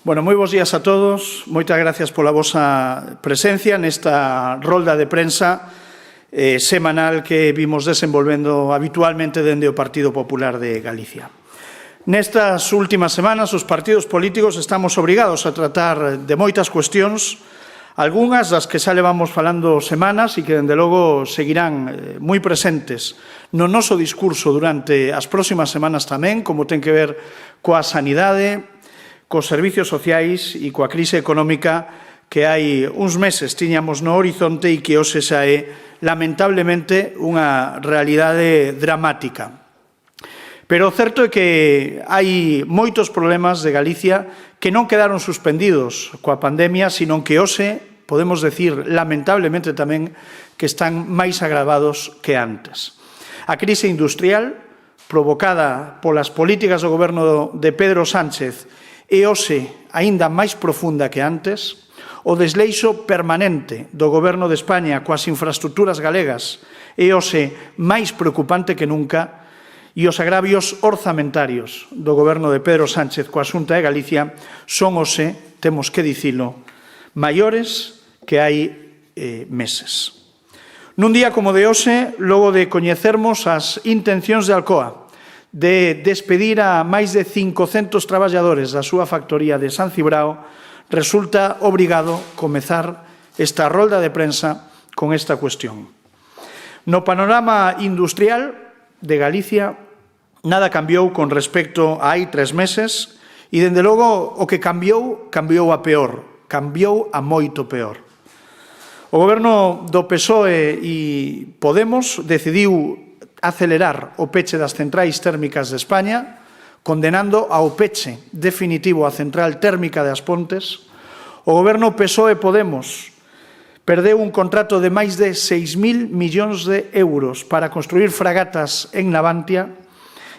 Bueno, moi bons días a todos. Moitas gracias pola vosa presencia nesta rolda de prensa semanal que vimos desenvolvendo habitualmente dende o Partido Popular de Galicia. Nestas últimas semanas, os partidos políticos estamos obrigados a tratar de moitas cuestións, algunhas das que xa levamos falando semanas e que, dende logo, seguirán moi presentes no noso discurso durante as próximas semanas tamén, como ten que ver coa sanidade, cos servicios sociais e coa crise económica que hai uns meses tiñamos no horizonte e que hoxe xa é, lamentablemente, unha realidade dramática. Pero o certo é que hai moitos problemas de Galicia que non quedaron suspendidos coa pandemia, sino que hoxe podemos decir, lamentablemente tamén, que están máis agravados que antes. A crise industrial, provocada polas políticas do goberno de Pedro Sánchez, e hoxe aínda máis profunda que antes, o desleixo permanente do Goberno de España coas infraestructuras galegas é hoxe máis preocupante que nunca, e os agravios orzamentarios do Goberno de Pedro Sánchez coa Xunta de Galicia son hoxe, temos que dicilo, maiores que hai meses. Nun día como de hoxe, logo de coñecermos as intencións de Alcoa de despedir a máis de 500 traballadores da súa factoría de San Cibrao, resulta obrigado comezar esta rolda de prensa con esta cuestión. No panorama industrial de Galicia, nada cambiou con respecto a hai 3 meses e, dende logo, o que cambiou a peor, cambiou a moito peor. O goberno do PSOE e Podemos decidiu acelerar o peche das centrais térmicas de España, condenando ao peche definitivo a central térmica de As Pontes. O goberno PSOE-Podemos perdeu un contrato de máis de 6.000 millóns de euros para construir fragatas en Navantia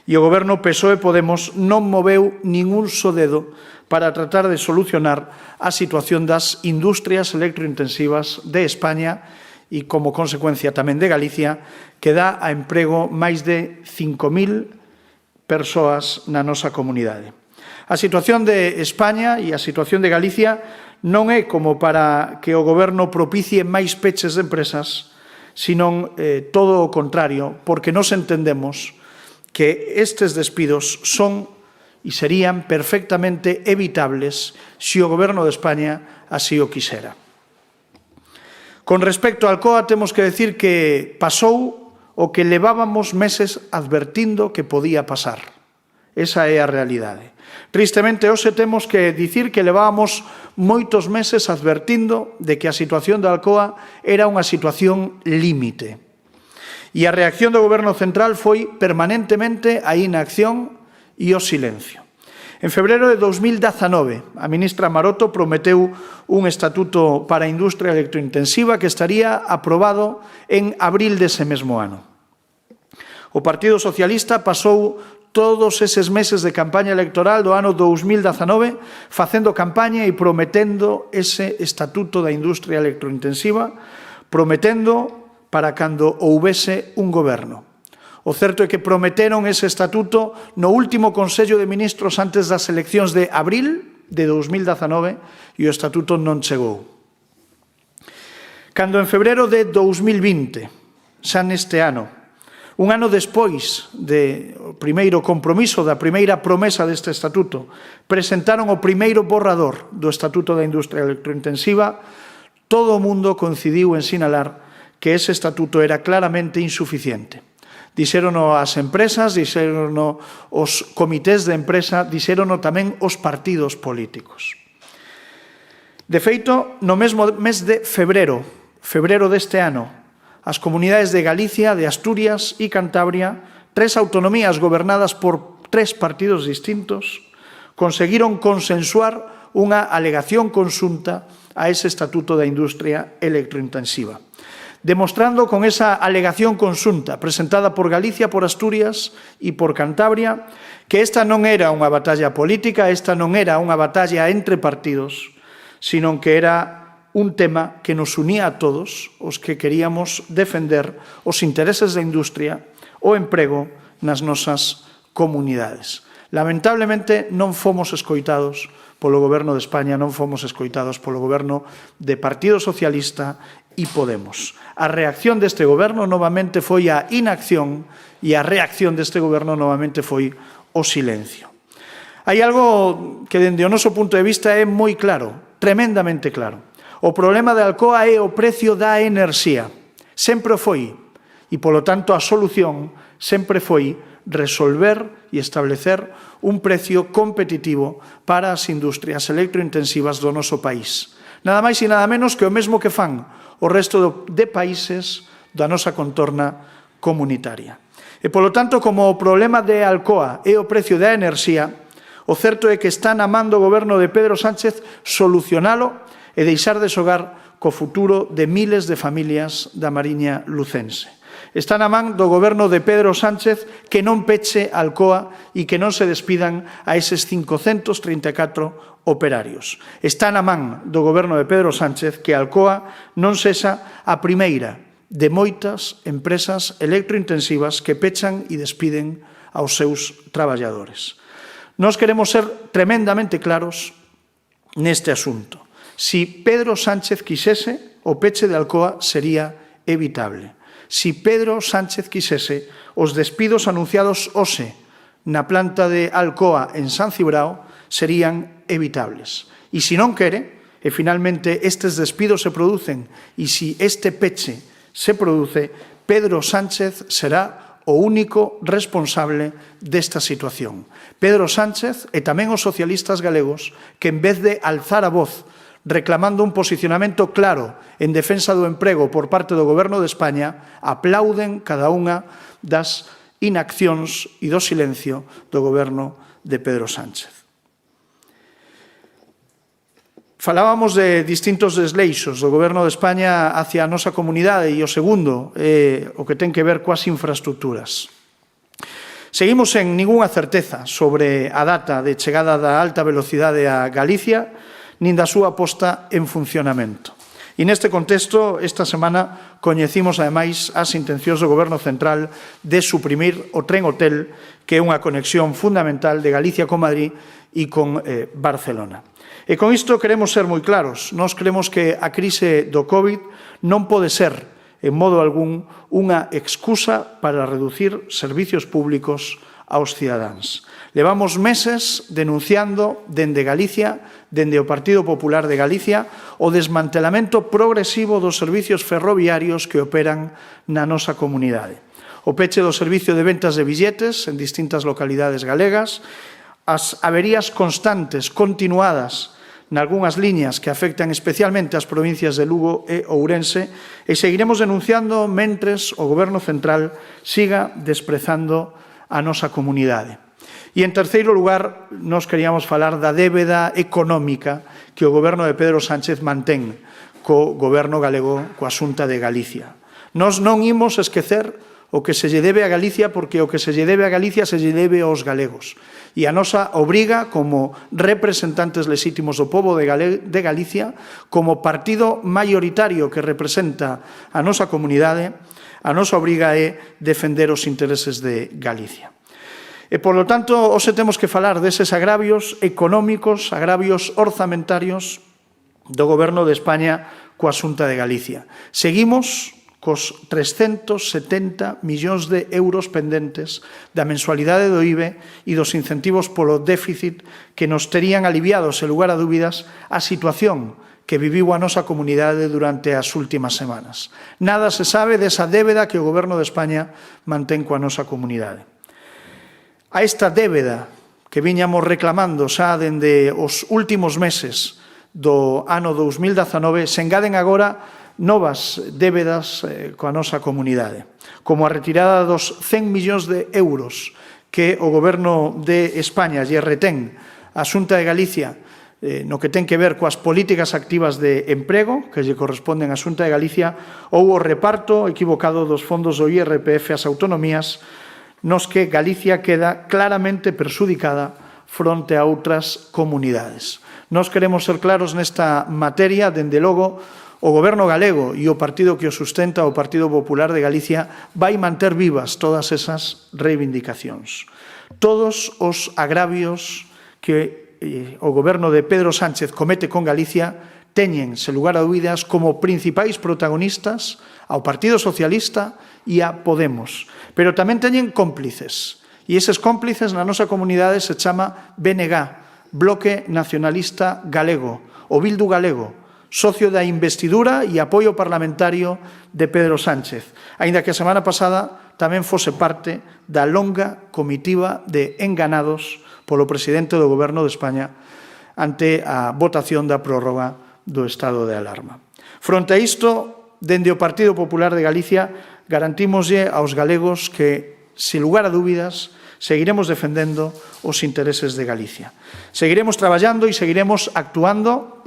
e o goberno PSOE-Podemos non moveu ningún só dedo para tratar de solucionar a situación das industrias electrointensivas de España e, como consecuencia tamén de Galicia, que dá a emprego máis de 5.000 persoas na nosa comunidade. A situación de España e a situación de Galicia non é como para que o goberno propicie máis peches de empresas, sino todo o contrario, porque nos entendemos que estes despidos son e serían perfectamente evitables se o goberno de España así o quixera. Con respecto a Alcoa, temos que decir que pasou o que levábamos meses advertindo que podía pasar. Esa é a realidade. Tristemente, hoxe temos que dicir que levábamos moitos meses advertindo de que a situación de Alcoa era unha situación límite. E a reacción do goberno central foi permanentemente a inacción e o silencio. En febreiro de 2019, a ministra Maroto prometeu un estatuto para a industria electrointensiva que estaría aprobado en abril dese mesmo ano. O Partido Socialista pasou todos eses meses de campaña electoral do ano 2019 facendo campaña e prometendo ese estatuto da industria electrointensiva, prometendo para cando houbese un goberno. O certo é que prometeron ese estatuto no último Consello de Ministros antes das eleccións de abril de 2019 e o estatuto non chegou. Cando en febreiro de 2020, xa neste ano, un ano despois do primeiro compromiso, da primeira promesa deste estatuto, presentaron o primeiro borrador do Estatuto da Industria Electrointensiva, todo o mundo coincidiu en sinalar que ese estatuto era claramente insuficiente. Dixérono as empresas, dixérono os comités de empresa, dixérono tamén os partidos políticos. De feito, no mesmo mes de febreiro deste ano, as comunidades de Galicia, de Asturias e Cantabria, 3 autonomías gobernadas por 3 partidos distintos, conseguiron consensuar unha alegación conxunta a ese Estatuto da Industria Electrointensiva, demostrando con esa alegación conxunta presentada por Galicia, por Asturias e por Cantabria que esta non era unha batalla política, esta non era unha batalla entre partidos, sino que era un tema que nos unía a todos os que queríamos defender os intereses da industria, o emprego nas nosas comunidades. Lamentablemente non fomos escoitados polo Goberno de España, non fomos escoitados polo Goberno de Partido Socialista e Podemos. A reacción deste Goberno novamente foi a inacción e a reacción deste Goberno novamente foi o silencio. Hai algo que, dende o noso punto de vista, é moi claro, tremendamente claro. O problema de Alcoa é o precio da enerxía. Sempre o foi. E, polo tanto, a solución sempre foi resolver e establecer un precio competitivo para as industrias electrointensivas do noso país. Nada máis e nada menos que o mesmo que fan o resto de países da nosa contorna comunitaria. E, polo tanto, como o problema de Alcoa é o precio da enerxía, o certo é que está na man do Goberno de Pedro Sánchez solucionalo e deixar de xogar co futuro de miles de familias da Mariña lucense. Está na man do Goberno de Pedro Sánchez que non peche Alcoa e que non se despidan a eses 534 operarios. Está na man do Goberno de Pedro Sánchez que Alcoa non sexa a primeira de moitas empresas electrointensivas que pechan e despiden aos seus traballadores. Nós queremos ser tremendamente claros neste asunto. Si Pedro Sánchez quixese, o peche de Alcoa sería evitable. Si Pedro Sánchez quixese, os despidos anunciados hoxe na planta de Alcoa en San Cibrao serían evitables. E se non quere, e finalmente estes despidos se producen, e se este peche se produce, Pedro Sánchez será o único responsable desta situación. Pedro Sánchez e tamén os socialistas galegos que, en vez de alzar a voz reclamando un posicionamento claro en defensa do emprego por parte do Goberno de España, aplauden cada unha das inaccións e do silencio do Goberno de Pedro Sánchez. Falábamos de distintos desleixos do Goberno de España hacia a nosa comunidade e o segundo é o que ten que ver coas infraestructuras. Seguimos sen ningunha certeza sobre a data de chegada da alta velocidade a Galicia nin da súa posta en funcionamento. E neste contexto, esta semana coñecimos ademais as intencións do Goberno Central de suprimir o tren hotel, que é unha conexión fundamental de Galicia con Madrid e con Barcelona. E con isto queremos ser moi claros. Nós creemos que a crise do COVID non pode ser, en modo algún, unha excusa para reducir servicios públicos aos cidadáns. Levamos meses denunciando dende Galicia, dende o Partido Popular de Galicia, o desmantelamento progresivo dos servicios ferroviarios que operan na nosa comunidade. O peche do servicio de ventas de billetes en distintas localidades galegas, as averías constantes, continuadas, nalgúnas liñas que afectan especialmente as provincias de Lugo e Ourense, e seguiremos denunciando mentres o Goberno Central siga desprezando a nosa comunidade. E, en terceiro lugar, nós queríamos falar da débeda económica que o Goberno de Pedro Sánchez mantén co Goberno galego, coa Xunta de Galicia. Nós non imos esquecer o que se lle debe a Galicia, porque o que se lle debe a Galicia se lle debe aos galegos. E a nosa obriga, como representantes lexítimos do pobo de Galicia, como partido maioritario que representa a nosa comunidade, a nosa obriga é defender os intereses de Galicia. E, polo tanto, hoxe temos que falar deses agravios económicos, agravios orzamentarios do Goberno de España coa Xunta de Galicia. Seguimos cos 370 millóns de euros pendentes da mensualidade do IBE e dos incentivos polo déficit que nos terían aliviado, sen lugar a dúbidas, a situación que viviu a nosa comunidade durante as últimas semanas. Nada se sabe desa débeda que o Goberno de España mantén coa nosa comunidade. A esta débeda que viñamos reclamando xa dende os últimos meses do ano 2019, se engaden agora novas débedas coa nosa comunidade, como a retirada dos 100 millóns de euros que o Goberno de España lle retén a Xunta de Galicia no que ten que ver coas políticas activas de emprego que lle corresponden á Xunta de Galicia, ou o reparto equivocado dos fondos do IRPF ás autonomías, nos que Galicia queda claramente perxudicada fronte a outras comunidades. Nós queremos ser claros nesta materia, dende logo, o Goberno galego e o partido que o sustenta, o Partido Popular de Galicia, vai manter vivas todas esas reivindicacións. Todos os agravios que o goberno de Pedro Sánchez comete con Galicia teñen, sen lugar a dúbidas, como principais protagonistas ao Partido Socialista e a Podemos. Pero tamén teñen cómplices. E eses cómplices na nosa comunidade se chama BNG, Bloque Nacionalista Galego, o Bildu Galego, socio da investidura e apoio parlamentario de Pedro Sánchez, aínda que a semana pasada tamén fose parte da longa comitiva de enganados polo presidente do Goberno de España ante a votación da prórroga do estado de alarma. Fronte a isto, dende o Partido Popular de Galicia, garantímoslle aos galegos que, sen lugar a dúbidas, seguiremos defendendo os intereses de Galicia. Seguiremos traballando e seguiremos actuando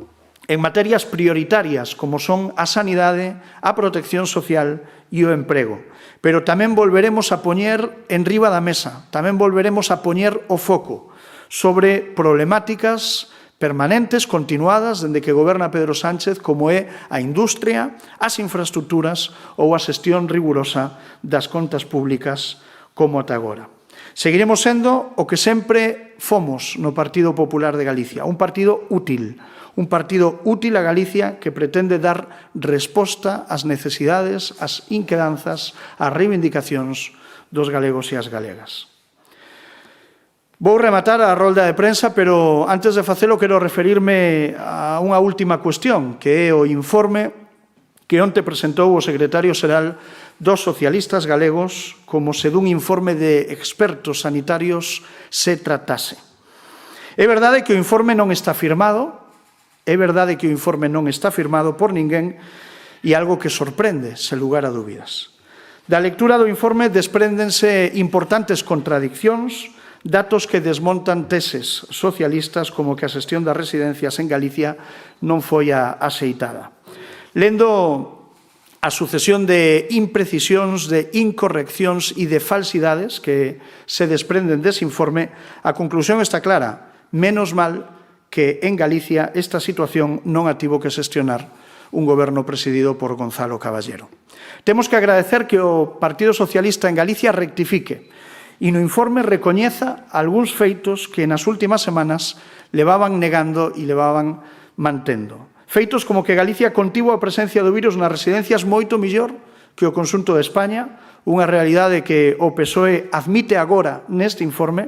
en materias prioritarias como son a sanidade, a protección social e o emprego. Pero tamén volveremos a poñer en riba da mesa, tamén volveremos a poñer o foco sobre problemáticas permanentes, continuadas, dende que goberna Pedro Sánchez, como é a industria, as infraestructuras ou a xestión rigurosa das contas públicas como ata agora. Seguiremos sendo o que sempre fomos no Partido Popular de Galicia, un partido útil a Galicia que pretende dar resposta ás necesidades, ás inquedanzas, ás reivindicacións dos galegos e as galegas. Vou rematar a rolda de prensa, pero antes de facelo quero referirme a unha última cuestión, que é o informe que onte presentou o secretario xeral dos socialistas galegos como se dun informe de expertos sanitarios se tratase. É verdade que o informe non está firmado, por ninguén e algo que sorprende, sen lugar a dúbidas. Da lectura do informe despréndense importantes contradiccións, datos que desmontan teses socialistas como que a xestión das residencias en Galicia non foi axeitada. Lendo a sucesión de imprecisións, de incorreccións e de falsidades que se desprenden dese informe, a conclusión está clara. Menos mal que en Galicia esta situación non a tivo que xestionar un goberno presidido por Gonzalo Caballero. Temos que agradecer que o Partido Socialista en Galicia rectifique e no informe recoñeza algúns feitos que nas últimas semanas levaban negando e levaban mantendo. Feitos como que Galicia contivo a presencia do virus nas residencias moito mellor que o conxunto de España, unha realidade que o PSOE admite agora neste informe,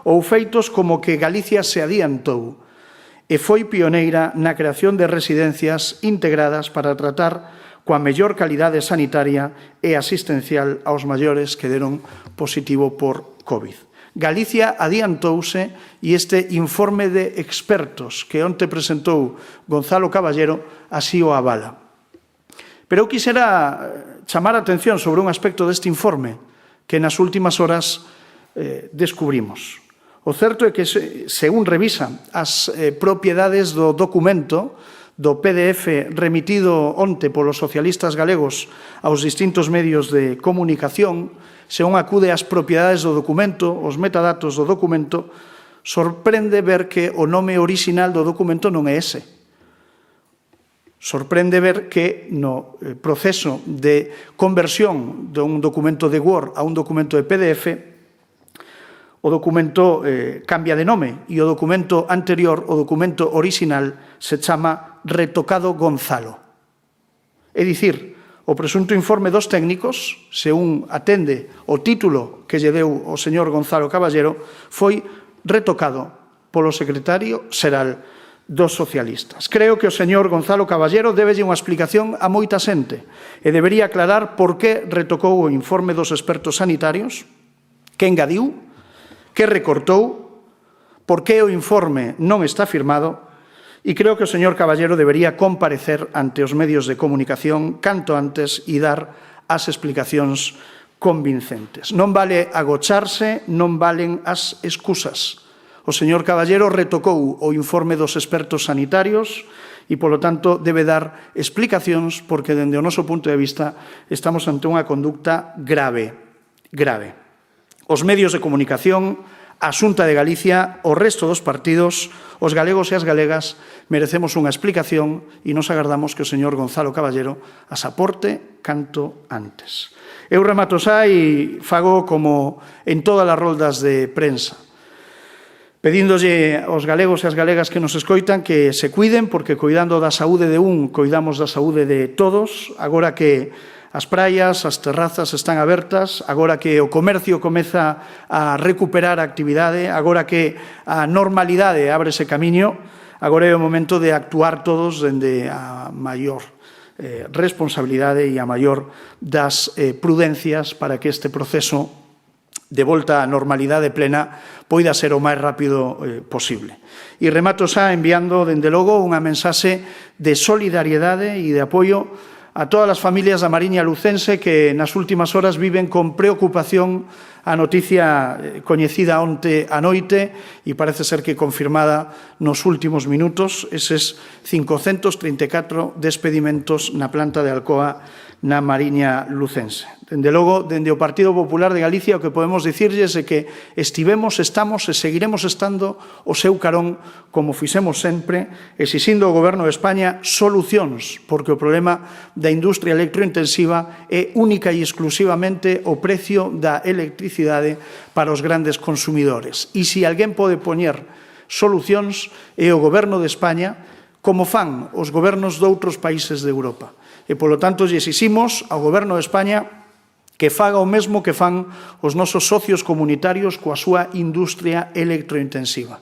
ou feitos como que Galicia se adiantou e foi pioneira na creación de residencias integradas para tratar coa mellor calidade sanitaria e asistencial aos maiores que deron positivo por COVID. Galicia adiantouse e este informe de expertos que onte presentou Gonzalo Caballero así o avala. Pero eu quixera chamar a atención sobre un aspecto deste informe que nas últimas horas descubrimos. O certo é que, según revisa as propiedades do documento, do PDF remitido onte polos socialistas galegos aos distintos medios de comunicación, se un acude ás propiedades do documento, os metadatos do documento, sorprende ver que o nome orixinal do documento non é ese. Sorprende ver que no proceso de conversión dun documento de Word a un documento de PDF, o documento cambia de nome e o documento anterior, o documento orixinal, se chama Retocado Gonzalo. É dicir, o presunto informe dos técnicos, se un atende o título que lle deu o señor Gonzalo Caballero, foi retocado polo secretario xeral dos socialistas. Creo que o señor Gonzalo Caballero debelle unha explicación a moita xente e debería aclarar por que retocou o informe dos expertos sanitarios, que engadiu, que recortou, por que o informe non está firmado, e creo que o señor Caballero debería comparecer ante os medios de comunicación canto antes e dar as explicacións convincentes. Non vale agocharse, non valen as excusas. O señor Caballero retocou o informe dos expertos sanitarios e, polo tanto, debe dar explicacións porque, dende o noso punto de vista, estamos ante unha conducta grave. Os medios de comunicación, a Xunta de Galicia, o resto dos partidos, os galegos e as galegas, merecemos unha explicación e nos agardamos que o señor Gonzalo Caballero as aporte canto antes. Eu remato xa e fago como en todas as roldas de prensa. Pedíndolle aos galegos e as galegas que nos escoitan que se cuiden, porque coidando da saúde de un, coidamos da saúde de todos, agora que as praias, as terrazas están abertas, agora que o comercio comeza a recuperar a actividade, agora que a normalidade abre ese camiño, agora é o momento de actuar todos dende a maior responsabilidade e a maior das prudencias para que este proceso de volta á normalidade plena poida ser o máis rápido posible. E remato xa enviando, dende logo, unha mensaxe de solidariedade e de apoio a todas as familias da Mariña Lucense que nas últimas horas viven con preocupación a noticia coñecida onte a noite e parece ser que confirmada nos últimos minutos, eses 534 despedimentos na planta de Alcoa na Mariña Lucense. Dende logo, dende o Partido Popular de Galicia, o que podemos dicirlles é que estivemos, estamos e seguiremos estando o seu carón, como fixemos sempre, exixindo ao Goberno de España solucións, porque o problema da industria electrointensiva é única e exclusivamente o precio da electricidade para os grandes consumidores. E se alguén pode poñer solucións é o Goberno de España, como fan os gobernos de outros países de Europa. E, polo tanto, lle exiximos ao Goberno de España que faga o mesmo que fan os nosos socios comunitarios coa súa industria electrointensiva.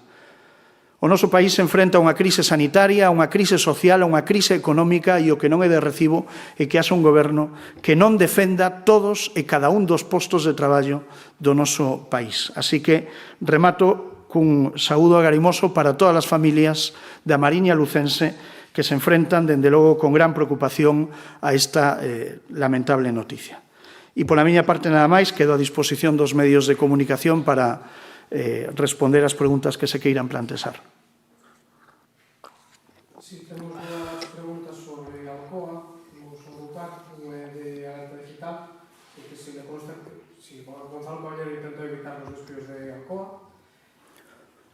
O noso país se enfrenta a unha crise sanitaria, a unha crise social, a unha crise económica e o que non é de recibo é que haxa un goberno que non defenda todos e cada un dos postos de traballo do noso país. Así que remato cun saúdo agarimoso para todas as familias da Mariña Lucense que se enfrentan, dende logo, con gran preocupación a esta lamentable noticia. E, pola miña parte, nada máis, quedo a disposición dos medios de comunicación para responder as preguntas que se queiran plantear. Si temos dúas preguntas sobre Alcoa, vamos agrupar, unha de Alerta Digital, e que se le consta que si Gonzalo Caballero intentou evitar os despidos de Alcoa,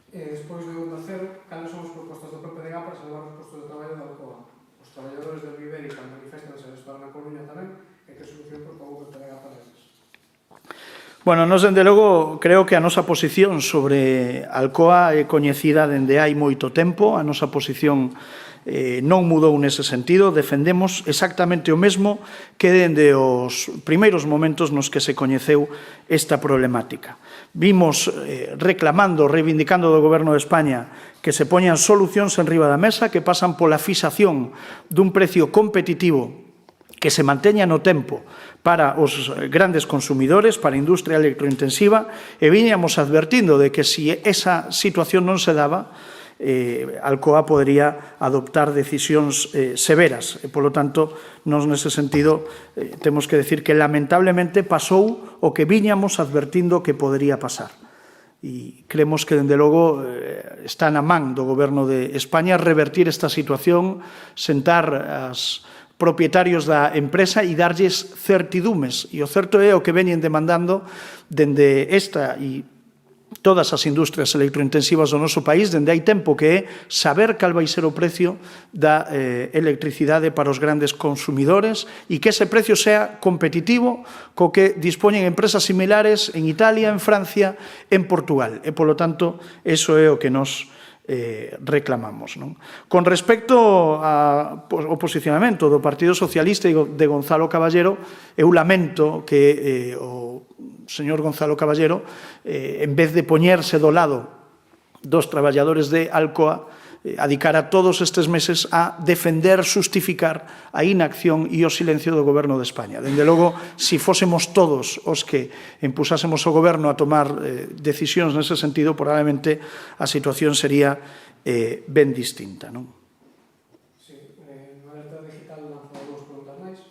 e despois de Onda Cero, cales son as propostas do PPDG para salvar os postos de traballo de Alcoa? Os traballadores del Ibérica manifestanse estar na Coruña tamén, e que solución propón o PPDG para eles? Bueno, nós, dende logo, creo que a nosa posición sobre Alcoa é coñecida dende hai moito tempo. A nosa posición non mudou nese sentido. Defendemos exactamente o mesmo que dende os primeiros momentos nos que se coñeceu esta problemática. Vimos reclamando, reivindicando do Goberno de España que se poñan solucións en riba da mesa que pasan pola fixación dun precio competitivo que se manteña no tempo para os grandes consumidores, para a industria electrointensiva, e viñamos advertindo de que se esa situación non se daba, Alcoa podería adoptar decisións severas. E, polo tanto, nós nese sentido temos que decir que lamentablemente pasou o que viñamos advertindo que podería pasar. E creemos que, dende logo, está na man do Goberno de España revertir esta situación, sentar as propietarios da empresa e darlles certidumes. E o certo é o que veñen demandando dende esta e todas as industrias electrointensivas do noso país dende hai tempo, que é saber cal vai ser o precio da electricidade para os grandes consumidores e que ese precio sea competitivo co que dispoñen empresas similares en Italia, en Francia, en Portugal. E, polo tanto, eso é o que nos reclamamos. Non? Con respecto ao posicionamento do Partido Socialista e de Gonzalo Caballero, eu lamento que o señor Gonzalo Caballero, en vez de poñerse do lado dos traballadores de Alcoa, adicara todos estes meses a defender, justificar a inacción e o silencio do Goberno de España. Dende logo, se fósemos todos os que impulsásemos o Goberno a tomar decisións nese sentido, probablemente a situación sería ben distinta. Non? Sí, no Alerta Digital lanzou dúas preguntas máis.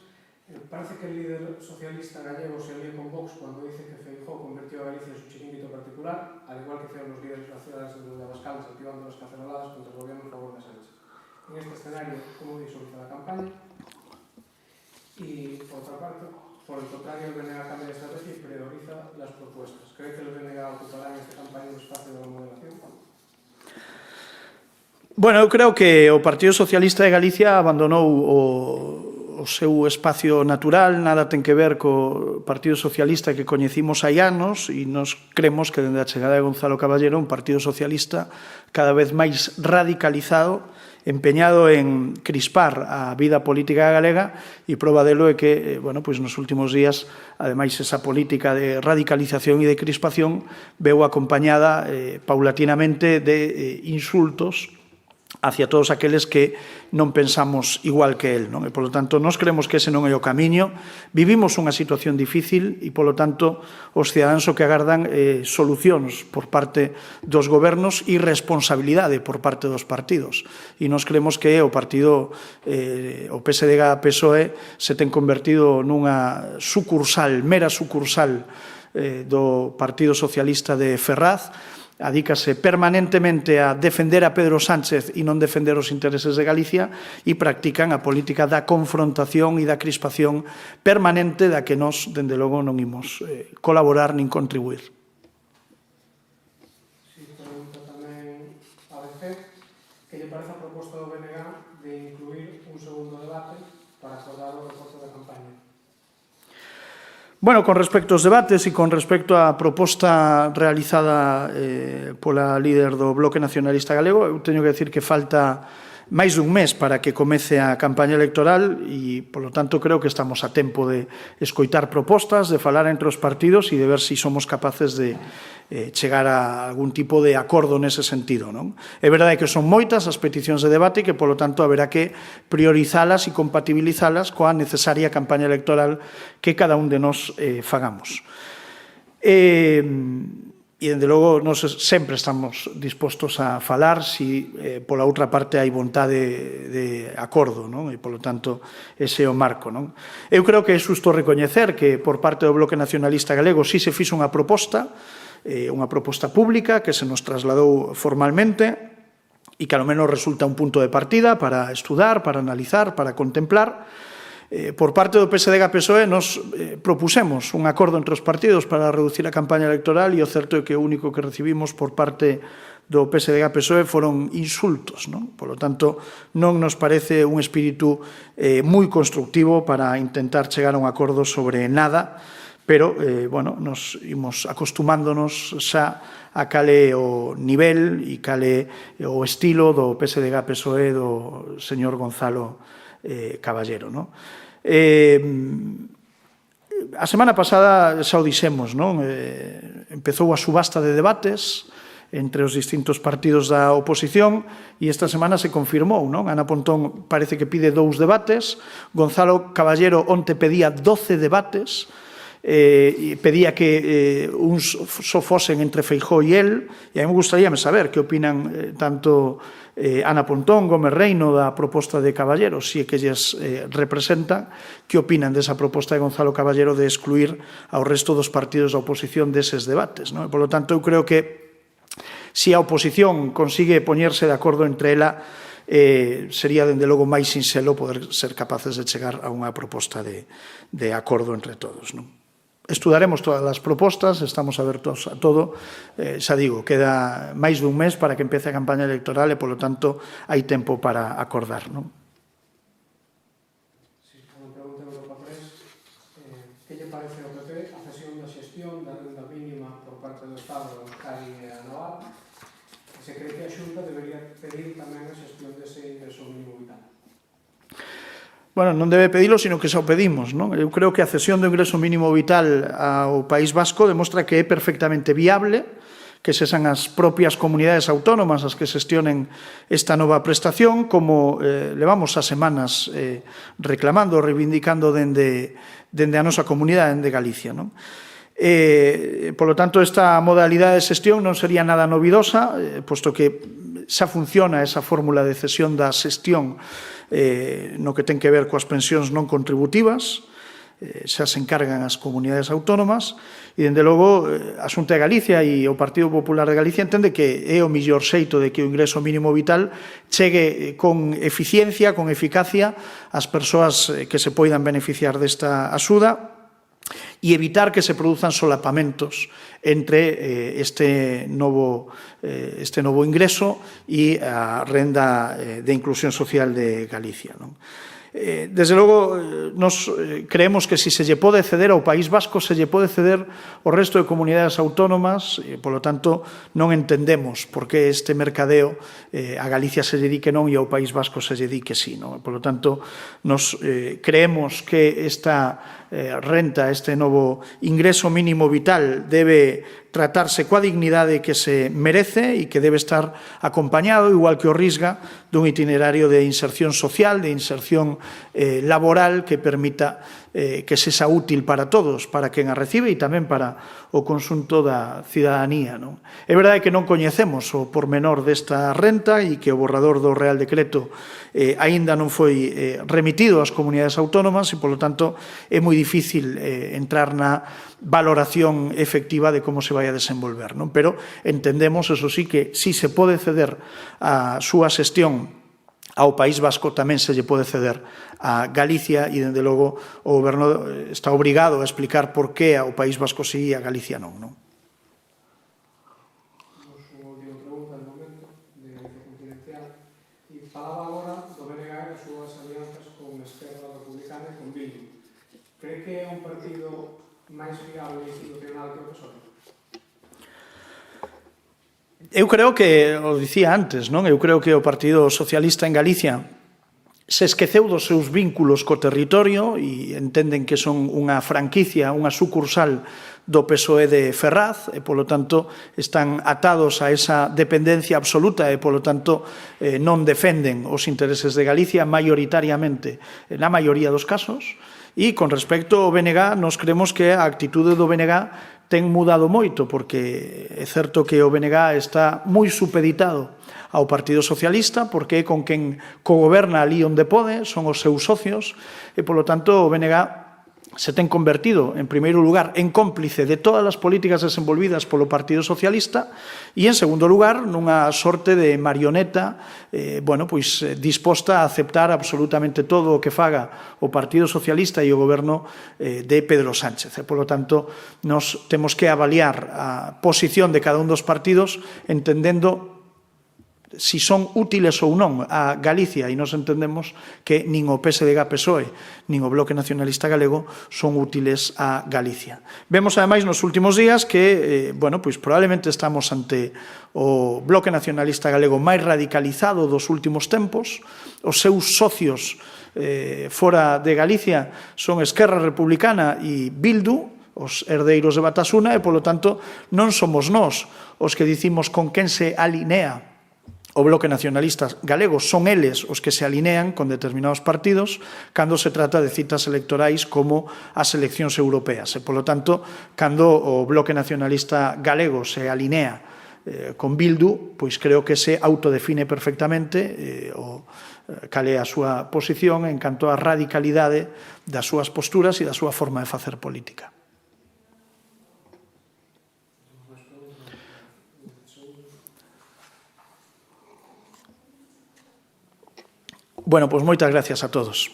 Parece que el líder socialista gallego se alía con Vox cuando dice que Feijóo convirtió a Galicia en su chiringuito particular, al igual que hicieron los líderes nacionales de Abascal activando las caceroladas contra el gobierno en favor de Sánchez. En este escenario, ¿cómo visualiza la campaña? Y, por otra parte, por el contrario, el BNG cambia de estrategia y prioriza las propuestas. ¿Cree que el BNG ocupará en esta campaña un espacio de la moderación? Bueno, eu creo que o Partido Socialista de Galicia abandonou o o seu espacio natural, nada ten que ver co Partido Socialista que coñecimos hai anos, e nos cremos que dende a chegada de Gonzalo Caballero un Partido Socialista cada vez máis radicalizado, empeñado en crispar a vida política galega, e proba delo é que, pois nos últimos días, ademais, esa política de radicalización e de crispación veu acompañada paulatinamente de insultos hacia todos aqueles que non pensamos igual que él, non? E, polo tanto, nós creemos que ese non é o camiño. Vivimos unha situación difícil e, polo tanto, os cidadáns o que agardan solucións por parte dos gobernos e responsabilidade por parte dos partidos. E nós creemos que o partido, o PSDG-PSOE, se ten convertido nunha sucursal, mera sucursal do Partido Socialista de Ferraz. Adícase permanentemente a defender a Pedro Sánchez e non defender os intereses de Galicia, e practican a política da confrontación e da crispación permanente da que nós, dende logo, non imos colaborar nin contribuir. Si, pregunta tamén a veces que lle parece a proposta do BNG de incluir un segundo debate para acordar o recorte da campaña. Bueno, con respecto aos debates e con respecto á proposta realizada pola líder do Bloque Nacionalista Galego, eu teño que decir que falta máis dun mes para que comece a campaña electoral e, polo tanto, creo que estamos a tempo de escoitar propostas, de falar entre os partidos e de ver se somos capaces de chegar a algún tipo de acordo nese sentido, non? É verdade que son moitas as peticións de debate e que, polo tanto, haberá que priorizalas e compatibilizalas coa necesaria campaña electoral que cada un de nós fagamos. E, dende logo, nós sempre estamos dispostos a falar se, pola outra parte, hai vontade de acordo, non? E, polo tanto, ese é o marco, non? Eu creo que é xusto recoñecer que, por parte do Bloque Nacionalista Galego, si se fixo unha proposta pública que se nos trasladou formalmente e que, ao menos, resulta un punto de partida para estudar, para analizar, para contemplar. Por parte do PSDG-PSOE nos propusemos un acordo entre os partidos para reducir a campaña electoral, e o certo é que o único que recibimos por parte do PSDG-PSOE foron insultos, non? Por lo tanto, non nos parece un espírito moi constructivo para intentar chegar a un acordo sobre nada, pero, nos imos acostumándonos xa a cale o nivel e cale o estilo do PSDG-PSOE do señor Gonzalo Caballero, non? A semana pasada xa o dixemos, non? Empezou a subasta de debates entre os distintos partidos da oposición e esta semana se confirmou, non? Ana Pontón parece que pide 2 debates, Gonzalo Caballero onte pedía 12 debates, e pedía que uns só fosen entre Feijóo e el, e a mí me gustaríame saber que opinan tanto Ana Pontón, Gómez Reino, da proposta de Caballero, se é que lles representa, que opinan desa proposta de Gonzalo Caballero de excluir ao resto dos partidos da oposición deses debates, non? Por lo tanto, eu creo que se a oposición consigue poñerse de acordo entre ela, sería, dende logo, máis sinxelo poder ser capaces de chegar a unha proposta de acordo entre todos, non? Estudaremos todas as propostas, estamos abertos a todo. Xa digo, queda máis dun mes para que empece a campaña electoral e, polo tanto, hai tempo para acordar, non? Si, unha pregunta de Europa Press. Que lle parece ao PP a cesión da xestión da renda mínima por parte do Estado a Euskadi e a Navarra? Se cree que a Xunta debería pedir tamén a xestión dese ingreso mínimo vital. Bueno, non debe pedilo, sino que xa o pedimos, non? Eu creo que a cesión do ingreso mínimo vital ao País Vasco demostra que é perfectamente viable, que sexan as propias comunidades autónomas as que xestionen esta nova prestación, como levamos as semanas reclamando, reivindicando dende a nosa comunidade, dende Galicia, non? Por lo tanto, esta modalidade de xestión non sería nada novidosa, posto que xa funciona esa fórmula de cesión da xestión no que ten que ver coas pensións non contributivas, xa se encargan as comunidades autónomas, e, dende logo, a Xunta de Galicia e o Partido Popular de Galicia entende que é o mellor xeito de que o ingreso mínimo vital chegue con eficiencia, con eficacia, ás persoas que se poidan beneficiar desta axuda, e evitar que se produzan solapamentos entre este novo ingreso e a renda de inclusión social de Galicia, non? Desde logo, nos creemos que se lle pode ceder ao País Vasco, se lle pode ceder ao resto de comunidades autónomas, e, polo tanto, non entendemos por que este mercadeo a Galicia se lle di que non e ao País Vasco se lle di que sí. Non? Polo tanto, nos creemos que esta renta, este novo ingreso mínimo vital debe tratarse coa dignidade que se merece e que debe estar acompañado, igual que o RISGA, dun itinerario de inserción social, de inserción laboral que permita que sexa útil para todos, para quen a recibe e tamén para o conxunto da cidadanía. Non? É verdade que non coñecemos o pormenor desta renta e que o borrador do Real Decreto aínda non foi remitido ás comunidades autónomas e, polo tanto, é moi difícil entrar na valoración efectiva de como se vai a desenvolver. Non? Pero entendemos, eso sí, que si se pode ceder a súa xestión ao País Vasco, tamén se lle pode ceder a Galicia e, dende logo, o Goberno está obrigado a explicar por que ao País Vasco sí e a Galicia non. Non? Unha última pregunta, de momento, de Galicia Continental. E falaba agora do BNG e das súas alianzas con Esquerra Republicana e con Bildu. Cree que é un partido máis fiable e institucional que o PSOE? Eu creo que, o dicía antes, non? Eu creo que o Partido Socialista en Galicia se esqueceu dos seus vínculos co territorio e entenden que son unha franquicia, unha sucursal do PSOE de Ferraz e, polo tanto, están atados a esa dependencia absoluta e, polo tanto, non defenden os intereses de Galicia maioritariamente, na maioría dos casos. E, con respecto ao BNG, nos creemos que a actitude do BNG ten mudado moito, porque é certo que o BNG está moi supeditado ao Partido Socialista, porque é con quen cogoberna ali onde pode, son os seus socios, e, polo tanto, o BNG se ten convertido, en primeiro lugar, en cómplice de todas as políticas desenvolvidas polo Partido Socialista e, en segundo lugar, nunha sorte de marioneta disposta a aceptar absolutamente todo o que faga o Partido Socialista e o goberno de Pedro Sánchez. E, polo tanto, nos temos que avaliar a posición de cada un dos partidos entendendo si son útiles ou non a Galicia, e nos entendemos que nin o PSDG-PSOE nin o Bloque Nacionalista Galego son útiles a Galicia. Vemos, ademais, nos últimos días que, probablemente estamos ante o Bloque Nacionalista Galego máis radicalizado dos últimos tempos. Os seus socios fora de Galicia son Esquerra Republicana e Bildu, os herdeiros de Batasuna, e, polo tanto, non somos nós os que dicimos con quen se alinea o Bloque Nacionalista Galego, son eles os que se alinean con determinados partidos cando se trata de citas electorais como as eleccións europeas. E, polo tanto, cando o Bloque Nacionalista Galego se alinea con Bildu, pois creo que se autodefine perfectamente cal é a súa posición en canto á radicalidade das súas posturas e da súa forma de facer política. Bueno, pois moitas gracias a todos.